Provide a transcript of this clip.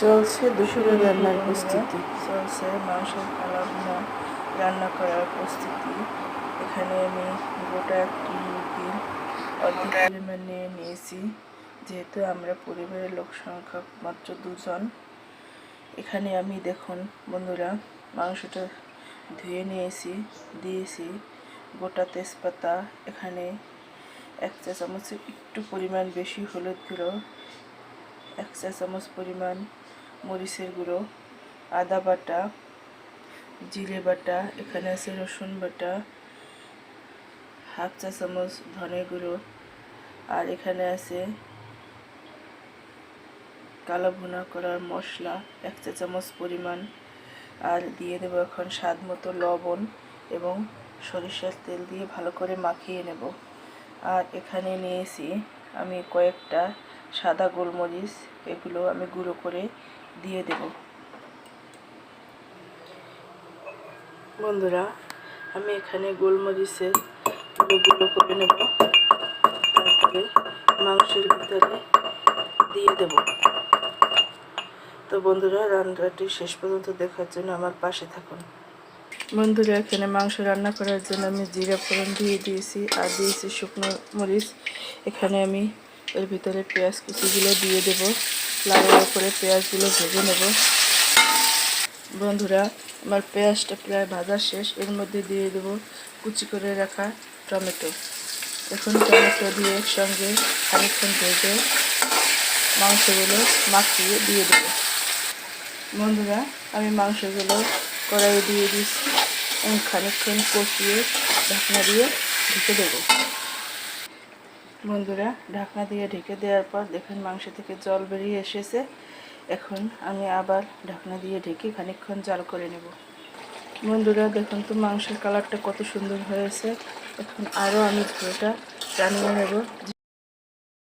চলছে দুপুরের রান্নার প্রস্তুতি। চলছে মাংসের কালা ভুনা রান্না করার প্রস্তুতি। এখানে আমি গোটা একটি মুরগির অর্ধেক পরিমাণ নিয়ে নিয়েছি, যেহেতু আমরা পরিবারের লোক সংখ্যা মাত্র 2 জন। এখানে আমি দেখুন বন্ধুরা মাংসটা ধুয়ে নিয়েছি, দিয়েছি গোটা তেজপাতা, এখানে 1 চা চামচের একটু পরিমাণ বেশি হলুদ গুঁড়ো, 1 চা চামচ পরিমাণ মরিচের গুঁড়ো, আদা বাটা, জিরে বাটা, এখানে আছে রসুন বাটা, 1/2 চা চামচ ধনে গুঁড়ো, আর এখানে আছে কালো ভুনা করার মশলা 1 চা চামচ পরিমাণ, আর দিয়ে দেবো এখন স্বাদ মতো লবণ এবং সরিষার তেল দিয়ে ভালো করে মাখিয়ে নেব। আর এখানে নিয়েছি আমি কয়েকটা সাদা গোলমরিচ, এগুলো আমি গুঁড়ো করে দিয়ে দেব। বন্ধুরা আমি এখানে গোলমরিচের গুঁড়ো করে নেব, তারপরে মাংসের ভিতরে দিয়ে দেব। তো বন্ধুরা রান্নাটি শেষ পর্যন্ত দেখার জন্য আমার পাশে থাকুন। বন্ধুরা এখানে মাংস রান্না করার জন্য আমি জিরা ফোড়ন দিয়ে দিয়েছি, আর দিয়েছি শুকনো মরিচ। এখানে আমি এর ভিতরে পেঁয়াজ কুচিগুলো দিয়ে দেব, লাল লাল করে পেঁয়াজগুলো ভেজে নেব। বন্ধুরা আমার পেঁয়াজটা প্রায় ভাজা শেষ, এর মধ্যে দিয়ে দেব কুচি করে রাখা টমেটো। এখন টমেটো দিয়ে একসঙ্গে খানিকক্ষণ ভেজে মাংসগুলো মাখিয়ে দিয়ে দেব। বন্ধুরা আমি মাংসগুলো কড়াইয়ে দিয়ে দিচ্ছি এবং খানিকক্ষণ কষিয়ে ঢাকনা দিয়ে ঢেকে দেব। বন্ধুরা ঢাকনা দিয়ে ঢেকে দেওয়ার পর দেখুন মাংস থেকে জল বেরিয়ে এসেছে। এখন আমি আবার ঢাকনা দিয়ে ঢেকে খানিকক্ষণ জাল করে নেব। বন্ধুরা দেখুন তো মাংসের কালারটা কত সুন্দর হয়েছে। এখন আরও আমি ঝোলটা টানিয়ে নেব।